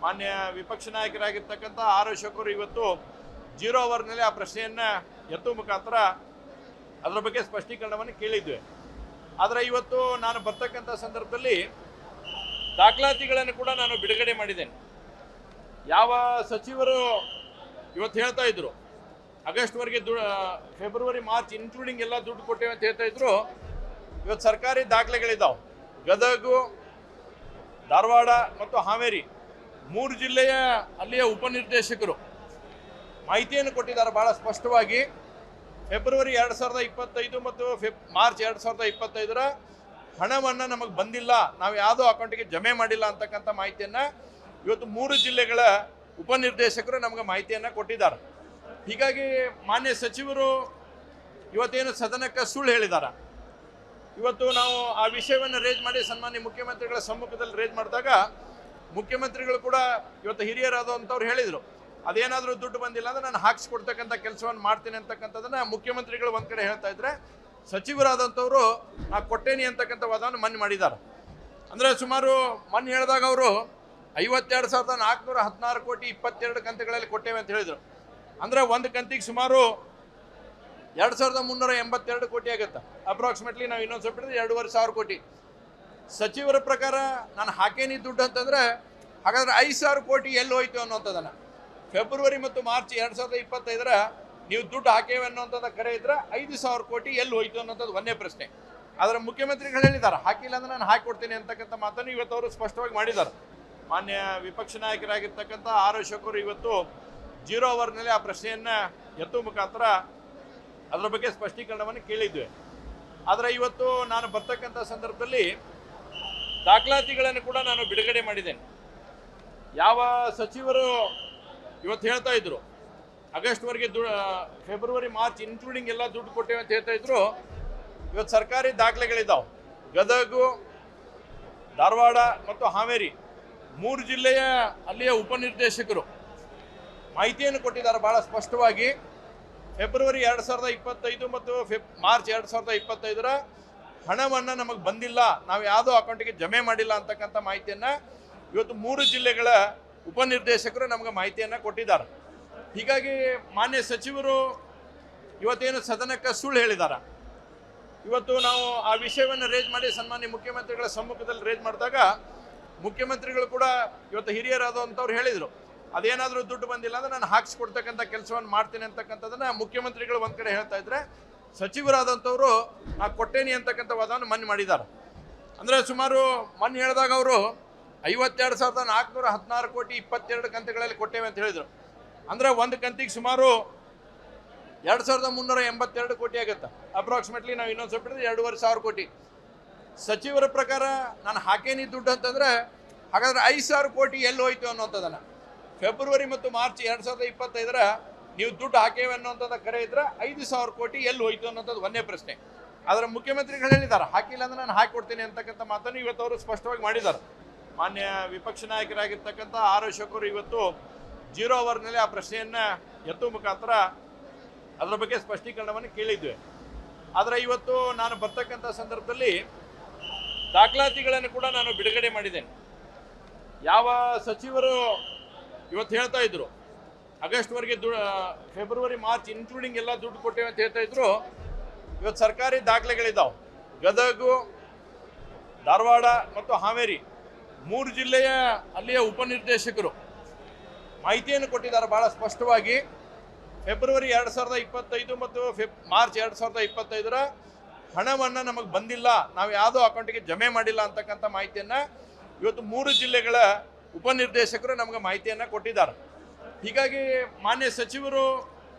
ಮಾನ್ಯ ವಿಪಕ್ಷ ನಾಯಕರಾಗಿರ್ತಕ್ಕಂಥ ಆರ್ ಅಶೋಕರು ಇವತ್ತು 0 ಅವರ್ನಲ್ಲಿ ಆ ಪ್ರಶ್ನೆಯನ್ನು ಎತ್ತುವ ಮುಖಾಂತರ ಅದರ ಬಗ್ಗೆ ಸ್ಪಷ್ಟೀಕರಣವನ್ನು ಕೇಳಿದ್ವಿ. ಆದರೆ ಇವತ್ತು ನಾನು ಬರ್ತಕ್ಕಂಥ ಸಂದರ್ಭದಲ್ಲಿ ದಾಖಲಾತಿಗಳನ್ನು ಕೂಡ ನಾನು ಬಿಡುಗಡೆ ಮಾಡಿದ್ದೇನೆ. ಯಾವ ಸಚಿವರು ಇವತ್ತು ಹೇಳ್ತಾ ಇದ್ರು ಆಗಸ್ಟ್ವರೆಗೆ ಫೆಬ್ರವರಿ ಮಾರ್ಚ್ ಇನ್ಕ್ಲೂಡಿಂಗ್ ಎಲ್ಲ ದುಡ್ಡು ಕೊಟ್ಟೇವೆ ಅಂತ ಹೇಳ್ತಾ ಇದ್ರು, ಇವತ್ತು ಸರ್ಕಾರಿ ದಾಖಲೆಗಳಿದ್ದಾವೆ. ಗದಗ, ಧಾರವಾಡ ಮತ್ತು ಹಾವೇರಿ 3 ಜಿಲ್ಲೆಯ ಅಲ್ಲಿಯ ಉಪನಿರ್ದೇಶಕರು ಮಾಹಿತಿಯನ್ನು ಕೊಟ್ಟಿದ್ದಾರೆ ಭಾಳ ಸ್ಪಷ್ಟವಾಗಿ. ಫೆಬ್ರವರಿ 2025 ಮತ್ತು ಮಾರ್ಚ್ 2025ರ ಹಣವನ್ನು ನಮಗೆ ಬಂದಿಲ್ಲ, ನಾವು ಯಾವುದೋ ಅಕೌಂಟಿಗೆ ಜಮೆ ಮಾಡಿಲ್ಲ ಅಂತಕ್ಕಂಥ ಮಾಹಿತಿಯನ್ನು ಇವತ್ತು 3 ಜಿಲ್ಲೆಗಳ ಉಪನಿರ್ದೇಶಕರು ನಮಗೆ ಮಾಹಿತಿಯನ್ನು ಕೊಟ್ಟಿದ್ದಾರೆ. ಹೀಗಾಗಿ ಮಾನ್ಯ ಸಚಿವರು ಇವತ್ತೇನು ಸದನಕ್ಕೆ ಸುಳ್ಳು ಹೇಳಿದ್ದಾರೆ. ಇವತ್ತು ನಾವು ಆ ವಿಷಯವನ್ನು ರೇಜ್ ಮಾಡಿ ಸನ್ಮಾನ್ಯ ಮುಖ್ಯಮಂತ್ರಿಗಳ ಸಮ್ಮುಖದಲ್ಲಿ ರೇಜ್ ಮಾಡಿದಾಗ ಮುಖ್ಯಮಂತ್ರಿಗಳು ಕೂಡ ಇವತ್ತು ಹಿರಿಯರಾದಂಥವ್ರು ಹೇಳಿದರು, ಅದೇನಾದರೂ ದುಡ್ಡು ಬಂದಿಲ್ಲ ಅಂದರೆ ನಾನು ಹಾಕಿಸ್ಕೊಡ್ತಕ್ಕಂಥ ಕೆಲಸವನ್ನು ಮಾಡ್ತೀನಿ ಅಂತಕ್ಕಂಥದ್ದನ್ನು ಮುಖ್ಯಮಂತ್ರಿಗಳು ಒಂದು ಕಡೆ ಹೇಳ್ತಾ ಇದ್ರೆ, ಸಚಿವರಾದಂಥವರು ನಾ ಕೊಟ್ಟೇನಿ ಅಂತಕ್ಕಂಥ ವಾದವನ್ನು ಮನ್ನೆ ಮಾಡಿದ್ದಾರೆ. ಅಂದರೆ ಸುಮಾರು ಮನ್ನೆ ಹೇಳಿದಾಗ ಅವರು 52,416 ಕೋಟಿ 22 ಕಂತುಗಳಲ್ಲಿ ಕೊಟ್ಟೇವೆ ಅಂತ ಹೇಳಿದರು. ಅಂದರೆ ಒಂದು ಕಂತಿಗೆ ಸುಮಾರು 2,382 ಕೋಟಿ ಆಗುತ್ತೆ. ಅಪ್ರಾಕ್ಸಿಮೇಟ್ಲಿ ನಾವು ಇನ್ನೊಂದು ಸ್ವಲ್ಪ 2,500 ಕೋಟಿ. ಸಚಿವರ ಪ್ರಕಾರ ನಾನು ಹಾಕೇನಿ ದುಡ್ಡು ಅಂತಂದರೆ ಹಾಗಾದರೆ 5,000 ಕೋಟಿ ಎಲ್ಲಿ ಹೋಯ್ತು ಅನ್ನೋಂಥದ್ದನ್ನು ಫೆಬ್ರವರಿ ಮತ್ತು ಮಾರ್ಚ್ 2025ರ ನೀವು ದುಡ್ಡು ಹಾಕೇವೆ ಅನ್ನೋಂಥದ್ದು ಕರೆ ಇದ್ರೆ 5,000 ಕೋಟಿ ಎಲ್ಲಿ ಹೋಯ್ತು ಅನ್ನೋಂಥದ್ದು ಒಂದೇ ಪ್ರಶ್ನೆ. ಆದರೆ ಮುಖ್ಯಮಂತ್ರಿಗಳು ಹೇಳಿದ್ದಾರೆ ಹಾಕಿಲ್ಲ ಅಂದರೆ ನಾನು ಹಾಕಿಕೊಡ್ತೀನಿ ಅಂತಕ್ಕಂಥ ಮಾತನ್ನು ಇವತ್ತು ಅವರು ಸ್ಪಷ್ಟವಾಗಿ ಮಾಡಿದ್ದಾರೆ. ಮಾನ್ಯ ವಿಪಕ್ಷ ನಾಯಕರಾಗಿರ್ತಕ್ಕಂಥ ಆರ್ ಅಶೋಕರು ಇವತ್ತು 0 ಅವರ್ನಲ್ಲಿ ಆ ಪ್ರಶ್ನೆಯನ್ನು ಎತ್ತುವ ಮುಖಾಂತರ ಅದರ ಬಗ್ಗೆ ಸ್ಪಷ್ಟೀಕರಣವನ್ನು ಕೇಳಿದ್ವಿ. ಆದರೆ ಇವತ್ತು ನಾನು ಬರ್ತಕ್ಕಂಥ ಸಂದರ್ಭದಲ್ಲಿ ದಾಖಲಾತಿಗಳನ್ನು ಕೂಡ ನಾನು ಬಿಡುಗಡೆ ಮಾಡಿದ್ದೇನೆ. ಯಾವ ಸಚಿವರು ಇವತ್ತು ಹೇಳ್ತಾ ಇದ್ರು ಆಗಸ್ಟ್ವರೆಗೆ ಫೆಬ್ರವರಿ ಮಾರ್ಚ್ ಇನ್ಕ್ಲೂಡಿಂಗ್ ಎಲ್ಲ ದುಡ್ಡು ಕೊಟ್ಟೇವೆ ಅಂತ ಹೇಳ್ತಾ ಇದ್ರು, ಇವತ್ತು ಸರ್ಕಾರಿ ದಾಖಲೆಗಳಿದ್ದಾವೆ. ಗದಗ, ಧಾರವಾಡ ಮತ್ತು ಹಾವೇರಿ 3 ಜಿಲ್ಲೆಯ ಅಲ್ಲಿಯ ಉಪನಿರ್ದೇಶಕರು ಮಾಹಿತಿಯನ್ನು ಕೊಟ್ಟಿದ್ದಾರೆ ಭಾಳ ಸ್ಪಷ್ಟವಾಗಿ. ಫೆಬ್ರವರಿ 2025 ಮತ್ತು ಮಾರ್ಚ್ 2025ರ ಹಣವನ್ನು ನಮಗೆ ಬಂದಿಲ್ಲ, ನಾವು ಯಾವುದೋ ಅಕೌಂಟಿಗೆ ಜಮೆ ಮಾಡಿಲ್ಲ ಅಂತಕ್ಕಂಥ ಮಾಹಿತಿಯನ್ನು ಇವತ್ತು 3 ಜಿಲ್ಲೆಗಳ ಉಪನಿರ್ದೇಶಕರು ನಮಗೆ ಮಾಹಿತಿಯನ್ನು ಕೊಟ್ಟಿದ್ದಾರೆ. ಹೀಗಾಗಿ ಮಾನ್ಯ ಸಚಿವರು ಇವತ್ತೇನು ಸದನಕ್ಕೆ ಸುಳ್ಳು ಹೇಳಿದ್ದಾರೆ. ಇವತ್ತು ನಾವು ಆ ವಿಷಯವನ್ನು ರೇಜ್ ಮಾಡಿ ಸನ್ಮಾನ್ಯ ಮುಖ್ಯಮಂತ್ರಿಗಳ ಸಮ್ಮುಖದಲ್ಲಿ ರೇಜ್ ಮಾಡಿದಾಗ ಮುಖ್ಯಮಂತ್ರಿಗಳು ಕೂಡ ಇವತ್ತು ಹಿರಿಯರಾದಂಥವ್ರು ಹೇಳಿದರು, ಅದೇನಾದರೂ ದುಡ್ಡು ಬಂದಿಲ್ಲ ಅಂದರೆ ನಾನು ಹಾಕಿಸ್ಕೊಡ್ತಕ್ಕಂಥ ಕೆಲಸವನ್ನು ಮಾಡ್ತೀನಿ ಅಂತಕ್ಕಂಥದ್ದನ್ನು ಮುಖ್ಯಮಂತ್ರಿಗಳು ಒಂದು ಕಡೆ ಹೇಳ್ತಾ ಇದ್ರೆ, ಸಚಿವರಾದಂಥವರು ನಾ ಕೊಟ್ಟೇನಿ ಅಂತಕ್ಕಂಥ ವಾದವನ್ನು ಮನ್ನೆ ಮಾಡಿದ್ದಾರೆ. ಅಂದರೆ ಸುಮಾರು ಮನ್ನೆ ಹೇಳಿದಾಗ ಅವರು 52,416 ಕೋಟಿ 22 ಕಂತುಗಳಲ್ಲಿ ಕೊಟ್ಟೇವೆ ಅಂತ ಹೇಳಿದರು. ಅಂದರೆ ಒಂದು ಕಂತಿಗೆ ಸುಮಾರು 2,382 ಕೋಟಿ ಆಗುತ್ತೆ. ಅಪ್ರಾಕ್ಸಿಮೇಟ್ಲಿ ನಾವು ಇನ್ನೊಂದು ಸ್ವಲ್ಪ 2,500 ಕೋಟಿ. ಸಚಿವರ ಪ್ರಕಾರ ನಾನು ಹಾಕೇನಿ ದುಡ್ಡು ಅಂತಂದರೆ ಹಾಗಾದರೆ 5,000 ಕೋಟಿ ಎಲ್ಲಿ ಹೋಯ್ತು ಅನ್ನೋಂಥದ್ದನ್ನು ಫೆಬ್ರವರಿ ಮತ್ತು ಮಾರ್ಚ್ 2025ರ ನೀವು ದುಡ್ಡು ಹಾಕೇವೆ ಅನ್ನೋಂಥದ್ದು ಕರೆ ಇದ್ರೆ 5,000 ಕೋಟಿ ಎಲ್ಲಿ ಹೋಯ್ತು ಅನ್ನೋಂಥದ್ದು ಒಂದೇ ಪ್ರಶ್ನೆ. ಆದರೆ ಮುಖ್ಯಮಂತ್ರಿಗಳು ಹೇಳಿದ್ದಾರೆ ಹಾಕಿಲ್ಲ ಅಂದರೆ ನಾನು ಹಾಕಿಕೊಡ್ತೀನಿ ಅಂತಕ್ಕಂಥ ಮಾತನ್ನು ಇವತ್ತು ಅವರು ಸ್ಪಷ್ಟವಾಗಿ ಮಾಡಿದ್ದಾರೆ. ಮಾನ್ಯ ವಿಪಕ್ಷ ನಾಯಕರಾಗಿರ್ತಕ್ಕಂಥ ಆರ್ ಅಶೋಕರು ಇವತ್ತು 0 ಅವರ್ನಲ್ಲಿ ಆ ಪ್ರಶ್ನೆಯನ್ನು ಎತ್ತುವ ಮುಖಾಂತರ ಅದರ ಬಗ್ಗೆ ಸ್ಪಷ್ಟೀಕರಣವನ್ನು ಕೇಳಿದ್ವಿ. ಆದರೆ ಇವತ್ತು ನಾನು ಬರ್ತಕ್ಕಂಥ ಸಂದರ್ಭದಲ್ಲಿ ದಾಖಲಾತಿಗಳನ್ನು ಕೂಡ ನಾನು ಬಿಡುಗಡೆ ಮಾಡಿದ್ದೇನೆ. ಯಾವ ಸಚಿವರು ಇವತ್ತು ಹೇಳ್ತಾ ಇದ್ರು ಆಗಸ್ಟ್ವರೆಗೆ ಫೆಬ್ರವರಿ ಮಾರ್ಚ್ ಇನ್ಕ್ಲೂಡಿಂಗ್ ಎಲ್ಲ ದುಡ್ಡು ಕೊಟ್ಟೇವೆ ಅಂತ ಹೇಳ್ತಾ ಇದ್ರು, ಇವತ್ತು ಸರ್ಕಾರಿ ದಾಖಲೆಗಳಿದ್ದಾವೆ. ಗದಗ, ಧಾರವಾಡ ಮತ್ತು ಹಾವೇರಿ 3 ಜಿಲ್ಲೆಯ ಅಲ್ಲಿಯ ಉಪನಿರ್ದೇಶಕರು ಮಾಹಿತಿಯನ್ನು ಕೊಟ್ಟಿದ್ದಾರೆ ಭಾಳ ಸ್ಪಷ್ಟವಾಗಿ. ಫೆಬ್ರವರಿ 2025 ಮತ್ತು ಮಾರ್ಚ್ 2025ರ ಹಣವನ್ನು ನಮಗೆ ಬಂದಿಲ್ಲ, ನಾವು ಯಾವುದೋ ಅಕೌಂಟಿಗೆ ಜಮೆ ಮಾಡಿಲ್ಲ ಅಂತಕ್ಕಂಥ ಮಾಹಿತಿಯನ್ನು ಇವತ್ತು 3 ಜಿಲ್ಲೆಗಳ ಉಪನಿರ್ದೇಶಕರು ನಮಗೆ ಮಾಹಿತಿಯನ್ನು ಕೊಟ್ಟಿದ್ದಾರೆ. ಹೀಗಾಗಿ ಮಾನ್ಯ ಸಚಿವರು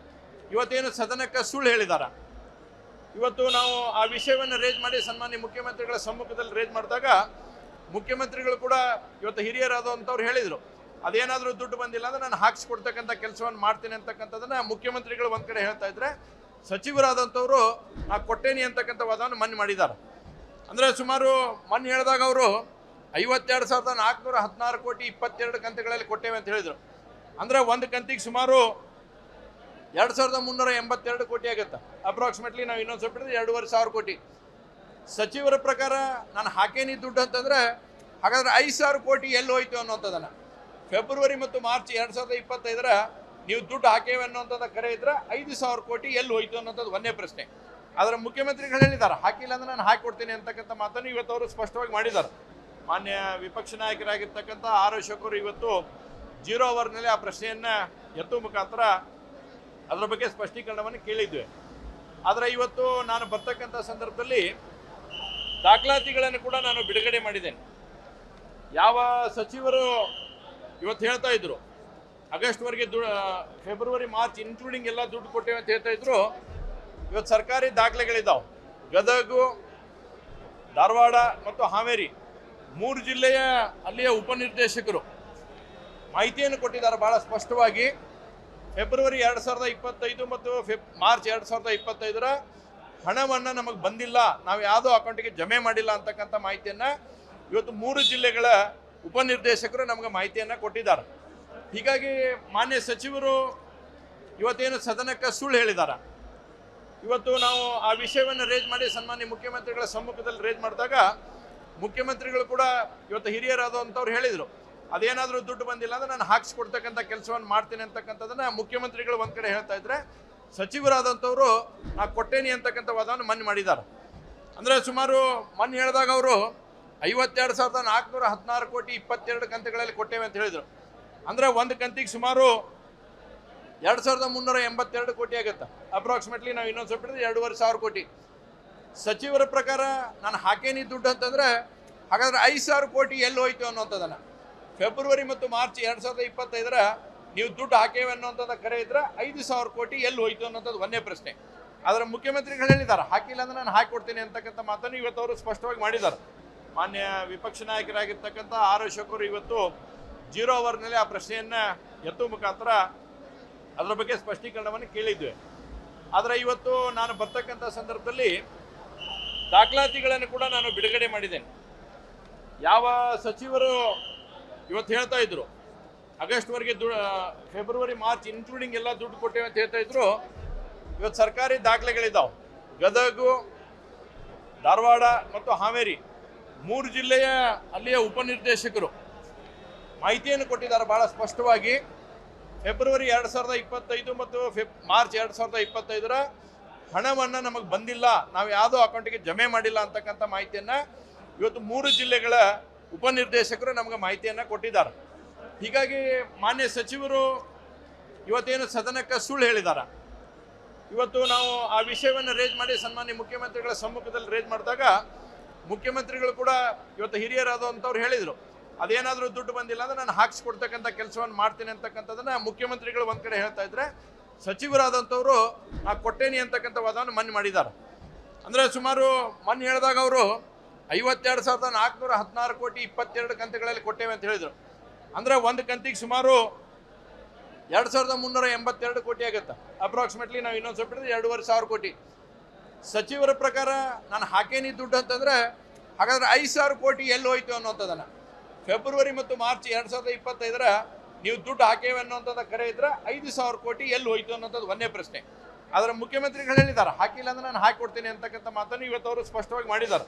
ಇವತ್ತೇನು ಸದನಕ್ಕೆ ಸುಳ್ಳು ಹೇಳಿದ್ದಾರೆ. ಇವತ್ತು ನಾವು ಆ ವಿಷಯವನ್ನು ರೇಜ್ ಮಾಡಿ ಸನ್ಮಾನ್ಯ ಮುಖ್ಯಮಂತ್ರಿಗಳ ಸಮ್ಮುಖದಲ್ಲಿ ರೇಜ್ ಮಾಡಿದಾಗ ಮುಖ್ಯಮಂತ್ರಿಗಳು ಕೂಡ ಇವತ್ತು ಹಿರಿಯರಾದಂಥವ್ರು ಹೇಳಿದರು, ಅದೇನಾದರೂ ದುಡ್ಡು ಬಂದಿಲ್ಲ ಅಂದರೆ ನಾನು ಹಾಕಿಸ್ಕೊಡ್ತಕ್ಕಂಥ ಕೆಲಸವನ್ನು ಮಾಡ್ತೀನಿ ಅಂತಕ್ಕಂಥದ್ದನ್ನು ಮುಖ್ಯಮಂತ್ರಿಗಳು ಒಂದು ಕಡೆ ಹೇಳ್ತಾ ಇದ್ರೆ, ಸಚಿವರಾದಂಥವರು ನಾ ಕೊಟ್ಟೇನಿ ಅಂತಕ್ಕಂಥ ವಾದವನ್ನು ಮನ್ನೆ ಮಾಡಿದ್ದಾರೆ. ಅಂದರೆ ಸುಮಾರು ಮನ್ನೆ ಹೇಳಿದಾಗ ಅವರು 52,416 ಕೋಟಿ 22 ಕಂತುಗಳಲ್ಲಿ ಕೊಟ್ಟೇವೆ ಅಂತ ಹೇಳಿದರು. ಅಂದರೆ ಒಂದು ಕಂತಿಗೆ ಸುಮಾರು 2,382 ಕೋಟಿ ಆಗುತ್ತೆ. ಅಪ್ರಾಕ್ಸಿಮೇಟ್ಲಿ ನಾವು ಇನ್ನೊಂದು ಸ್ವಲ್ಪ 2,500 ಕೋಟಿ. ಸಚಿವರ ಪ್ರಕಾರ ನಾನು ಹಾಕೇನಿ ದುಡ್ಡು ಅಂತಂದರೆ ಹಾಗಾದರೆ 5,000 ಕೋಟಿ ಎಲ್ಲಿ ಹೋಯ್ತು ಅನ್ನೋಂಥದ್ದನ್ನು ಫೆಬ್ರವರಿ ಮತ್ತು ಮಾರ್ಚ್ 2025 ನೀವು ದುಡ್ಡು ಹಾಕೇವೆ ಅನ್ನೋಂಥದ್ದು ಕರೆ ಇದ್ರೆ 5,000 ಕೋಟಿ ಎಲ್ಲಿ ಹೋಯ್ತು ಅನ್ನೋಂಥದ್ದು ಒಂದೇ ಪ್ರಶ್ನೆ. ಆದರೆ ಮುಖ್ಯಮಂತ್ರಿಗಳು ಹೇಳಿದ್ದಾರೆ ಹಾಕಿಲ್ಲ ಅಂದ್ರೆ ನಾನು ಹಾಕಿಕೊಡ್ತೀನಿ ಅಂತಕ್ಕಂಥ ಮಾತನ್ನು ಇವತ್ತು ಅವರು ಸ್ಪಷ್ಟವಾಗಿ ಮಾಡಿದ್ದಾರೆ. ಮಾನ್ಯ ವಿಪಕ್ಷ ನಾಯಕರಾಗಿರ್ತಕ್ಕಂಥ ಆರ್ ಅಶೋಕ್ ಅವರು ಇವತ್ತು 0 ಅವರ್ನಲ್ಲಿ ಆ ಪ್ರಶ್ನೆಯನ್ನು ಎತ್ತುವ ಮುಖಾಂತರ ಅದರ ಬಗ್ಗೆ ಸ್ಪಷ್ಟೀಕರಣವನ್ನು ಕೇಳಿದ್ವಿ. ಆದರೆ ಇವತ್ತು ನಾನು ಬರ್ತಕ್ಕಂಥ ಸಂದರ್ಭದಲ್ಲಿ ದಾಖಲಾತಿಗಳನ್ನು ಕೂಡ ನಾನು ಬಿಡುಗಡೆ ಮಾಡಿದ್ದೇನೆ. ಯಾವ ಸಚಿವರು ಇವತ್ತು ಹೇಳ್ತಾ ಇದ್ರು ಆಗಸ್ಟ್ವರೆಗೆ ಫೆಬ್ರವರಿ ಮಾರ್ಚ್ ಇನ್ಕ್ಲೂಡಿಂಗ್ ಎಲ್ಲ ದುಡ್ಡು ಕೊಟ್ಟೇವೆ ಅಂತ ಹೇಳ್ತಾ ಇದ್ರು, ಇವತ್ತು ಸರ್ಕಾರಿ ದಾಖಲೆಗಳಿದ್ದಾವೆ. ಗದಗ, ಧಾರವಾಡ ಮತ್ತು ಹಾವೇರಿ 3 ಜಿಲ್ಲೆಯ ಅಲ್ಲಿಯ ಉಪನಿರ್ದೇಶಕರು ಮಾಹಿತಿಯನ್ನು ಕೊಟ್ಟಿದ್ದಾರೆ ಭಾಳ ಸ್ಪಷ್ಟವಾಗಿ. ಫೆಬ್ರವರಿ 2025 ಮತ್ತು ಮಾರ್ಚ್ 2025 ಹಣವನ್ನು ನಮಗೆ ಬಂದಿಲ್ಲ, ನಾವು ಯಾವುದೋ ಅಕೌಂಟಿಗೆ ಜಮೆ ಮಾಡಿಲ್ಲ ಅಂತಕ್ಕಂಥ ಮಾಹಿತಿಯನ್ನು ಇವತ್ತು 3 ಜಿಲ್ಲೆಗಳ ಉಪನಿರ್ದೇಶಕರು ನಮಗೆ ಮಾಹಿತಿಯನ್ನು ಕೊಟ್ಟಿದ್ದಾರೆ. ಹೀಗಾಗಿ ಮಾನ್ಯ ಸಚಿವರು ಇವತ್ತೇನು ಸದನಕ್ಕೆ ಸುಳ್ಳು ಹೇಳಿದ್ದಾರೆ. ಇವತ್ತು ನಾವು ಆ ವಿಷಯವನ್ನು ರೇಜ್ ಮಾಡಿ ಸನ್ಮಾನ್ಯ ಮುಖ್ಯಮಂತ್ರಿಗಳ ಸಮ್ಮುಖದಲ್ಲಿ ರೇಜ್ ಮಾಡಿದಾಗ ಮುಖ್ಯಮಂತ್ರಿಗಳು ಕೂಡ ಇವತ್ತು ಹಿರಿಯರಾದಂಥವ್ರು ಹೇಳಿದರು, ಅದೇನಾದರೂ ದುಡ್ಡು ಬಂದಿಲ್ಲ ಅಂದರೆ ನಾನು ಹಾಕಿಸ್ಕೊಡ್ತಕ್ಕಂಥ ಕೆಲಸವನ್ನು ಮಾಡ್ತೀನಿ ಅಂತಕ್ಕಂಥದ್ದನ್ನು ಮುಖ್ಯಮಂತ್ರಿಗಳು ಒಂದು ಕಡೆ ಹೇಳ್ತಾ ಇದ್ರೆ, ಸಚಿವರಾದಂಥವರು ನಾ ಕೊಟ್ಟೇನಿ ಅಂತಕ್ಕಂಥ ವಾದವನ್ನು ಮನ್ನೆ ಮಾಡಿದ್ದಾರೆ. ಅಂದರೆ ಸುಮಾರು ಮೊನ್ನೆ ಹೇಳಿದಾಗ ಅವರು 52,416 ಕೋಟಿ 22 ಕಂತುಗಳಲ್ಲಿ ಕೊಟ್ಟೇವೆ ಅಂತ ಹೇಳಿದರು. ಅಂದರೆ ಒಂದು ಕಂತಿಗೆ ಸುಮಾರು 2,382 ಕೋಟಿ ಆಗುತ್ತೆ. ಅಪ್ರಾಕ್ಸಿಮೇಟ್ಲಿ ನಾವು ಇನ್ನೊಂದು ಸ್ವಲ್ಪ ಹಿಡಿದ್ರೆ 2,500 ಕೋಟಿ. ಸಚಿವರ ಪ್ರಕಾರ ನಾನು ಹಾಕೇನಿ ದುಡ್ಡು ಅಂತಂದರೆ ಹಾಗಾದರೆ 5,000 ಕೋಟಿ ಎಲ್ಲಿ ಹೋಯ್ತು ಅನ್ನೋಂಥದ್ದನ್ನು ಫೆಬ್ರವರಿ ಮತ್ತು ಮಾರ್ಚ್ 2025 ನೀವು ದುಡ್ಡು ಹಾಕೇವೆ ಅನ್ನೋಂಥದ್ದು ಕರೆ ಇದ್ರೆ 5,000 ಕೋಟಿ ಎಲ್ಲಿ ಹೋಯ್ತು ಅನ್ನೋಂಥದ್ದು ಒಂದೇ ಪ್ರಶ್ನೆ. ಆದರೆ ಮುಖ್ಯಮಂತ್ರಿಗಳು ಹೇಳಿದ್ದಾರೆ ಹಾಕಿಲ್ಲ ಅಂದ್ರೆ ನಾನು ಹಾಕಿಕೊಡ್ತೀನಿ ಅಂತಕ್ಕಂಥ ಮಾತನ್ನು ಇವತ್ತು ಅವರು ಸ್ಪಷ್ಟವಾಗಿ ಮಾಡಿದ್ದಾರೆ. ಮಾನ್ಯ ವಿಪಕ್ಷ ನಾಯಕರಾಗಿರ್ತಕ್ಕಂಥ ಆರ್ ಅಶೋಕ್ ಅವರು ಇವತ್ತು 0 ಅವರ್ನಲ್ಲಿ ಆ ಪ್ರಶ್ನೆಯನ್ನು ಎತ್ತುವ ಮುಖಾಂತರ ಅದರ ಬಗ್ಗೆ ಸ್ಪಷ್ಟೀಕರಣವನ್ನು ಕೇಳಿದ್ವಿ. ಆದರೆ ಇವತ್ತು ನಾನು ಬರ್ತಕ್ಕಂಥ ಸಂದರ್ಭದಲ್ಲಿ ದಾಖಲಾತಿಗಳನ್ನು ಕೂಡ ನಾನು ಬಿಡುಗಡೆ ಮಾಡಿದ್ದೇನೆ. ಯಾವ ಸಚಿವರು ಇವತ್ತು ಹೇಳ್ತಾ ಇದ್ರು ಆಗಸ್ಟ್ವರೆಗೆ ಫೆಬ್ರವರಿ ಮಾರ್ಚ್ ಇನ್ಕ್ಲೂಡಿಂಗ್ ಎಲ್ಲ ದುಡ್ಡು ಕೊಟ್ಟೇವೆ ಅಂತ ಹೇಳ್ತಾ ಇದ್ರು, ಇವತ್ತು ಸರ್ಕಾರಿ ದಾಖಲೆಗಳಿದ್ದಾವೆ. ಗದಗ, ಧಾರವಾಡ ಮತ್ತು ಹಾವೇರಿ 3 ಜಿಲ್ಲೆಯ ಅಲ್ಲಿಯ ಉಪನಿರ್ದೇಶಕರು ಮಾಹಿತಿಯನ್ನು ಕೊಟ್ಟಿದ್ದಾರೆ ಭಾಳ ಸ್ಪಷ್ಟವಾಗಿ. ಫೆಬ್ರವರಿ 2025 ಮತ್ತು ಮಾರ್ಚ್ 2025 ಹಣವನ್ನು ನಮಗೆ ಬಂದಿಲ್ಲ, ನಾವು ಯಾವುದೋ ಅಕೌಂಟಿಗೆ ಜಮೆ ಮಾಡಿಲ್ಲ ಅಂತಕ್ಕಂಥ ಮಾಹಿತಿಯನ್ನು ಇವತ್ತು 3 ಜಿಲ್ಲೆಗಳ ಉಪನಿರ್ದೇಶಕರು ನಮಗೆ ಮಾಹಿತಿಯನ್ನು ಕೊಟ್ಟಿದ್ದಾರೆ. ಹೀಗಾಗಿ ಮಾನ್ಯ ಸಚಿವರು ಇವತ್ತೇನು ಸದನಕ್ಕೆ ಸುಳ್ಳು ಹೇಳಿದ್ದಾರೆ. ಇವತ್ತು ನಾವು ಆ ವಿಷಯವನ್ನು ರೇಜ್ ಮಾಡಿ ಸನ್ಮಾನ್ಯ ಮುಖ್ಯಮಂತ್ರಿಗಳ ಸಮ್ಮುಖದಲ್ಲಿ ರೇಜ್ ಮಾಡಿದಾಗ ಮುಖ್ಯಮಂತ್ರಿಗಳು ಕೂಡ ಇವತ್ತು ಹಿರಿಯರಾದಂಥವ್ರು ಹೇಳಿದರು, ಅದೇನಾದರೂ ದುಡ್ಡು ಬಂದಿಲ್ಲ ಅಂದರೆ ನಾನು ಹಾಕಿಸ್ಕೊಡ್ತಕ್ಕಂಥ ಕೆಲಸವನ್ನು ಮಾಡ್ತೀನಿ ಅಂತಕ್ಕಂಥದ್ದನ್ನು ಮುಖ್ಯಮಂತ್ರಿಗಳು ಒಂದು ಕಡೆ ಹೇಳ್ತಾ ಇದ್ರೆ, ಸಚಿವರಾದಂಥವರು ನಾ ಕೊಟ್ಟೇನಿ ಅಂತಕ್ಕಂಥ ವಾದವನ್ನು ಮನ್ನೆ ಮಾಡಿದ್ದಾರೆ. ಅಂದರೆ ಸುಮಾರು ಮೊನ್ನೆ ಹೇಳಿದಾಗ ಅವರು 52,416 ಕೋಟಿ 22 ಕಂತುಗಳಲ್ಲಿ ಕೊಟ್ಟೇವೆ ಅಂತ ಹೇಳಿದರು. ಅಂದರೆ ಒಂದು ಕಂತಿಗೆ ಸುಮಾರು 2,382 ಕೋಟಿ ಆಗುತ್ತೆ. ಅಪ್ರಾಕ್ಸಿಮೇಟ್ಲಿ ನಾವು ಇನ್ನೊಂದು ಸ್ವಲ್ಪ ಹಿಡಿದ್ರೆ 2,500 ಕೋಟಿ. ಸಚಿವರ ಪ್ರಕಾರ ನಾನು ಹಾಕೇನಿ ದುಡ್ಡು ಅಂತಂದರೆ ಹಾಗಾದರೆ 5,000 ಕೋಟಿ ಎಲ್ಲಿ ಹೋಯ್ತು ಅನ್ನೋಂಥದ್ದನ್ನು ಫೆಬ್ರವರಿ ಮತ್ತು ಮಾರ್ಚ್ 2025 ನೀವು ದುಡ್ಡು ಹಾಕೇವೆ ಅನ್ನೋಂಥದ್ದು ಕರೆ ಇದ್ರೆ 5,000 ಕೋಟಿ ಎಲ್ಲಿ ಹೋಯ್ತು ಅನ್ನೋಂಥದ್ದು ಒಂದೇ ಪ್ರಶ್ನೆ. ಆದರೆ ಮುಖ್ಯಮಂತ್ರಿಗಳು ಹೇಳಿದ್ದಾರೆ ಹಾಕಿಲ್ಲ ಅಂದ್ರೆ ನಾನು ಹಾಕಿಕೊಡ್ತೀನಿ ಅಂತಕ್ಕಂಥ ಮಾತನ್ನು ಇವತ್ತು ಅವರು ಸ್ಪಷ್ಟವಾಗಿ ಮಾಡಿದ್ದಾರೆ.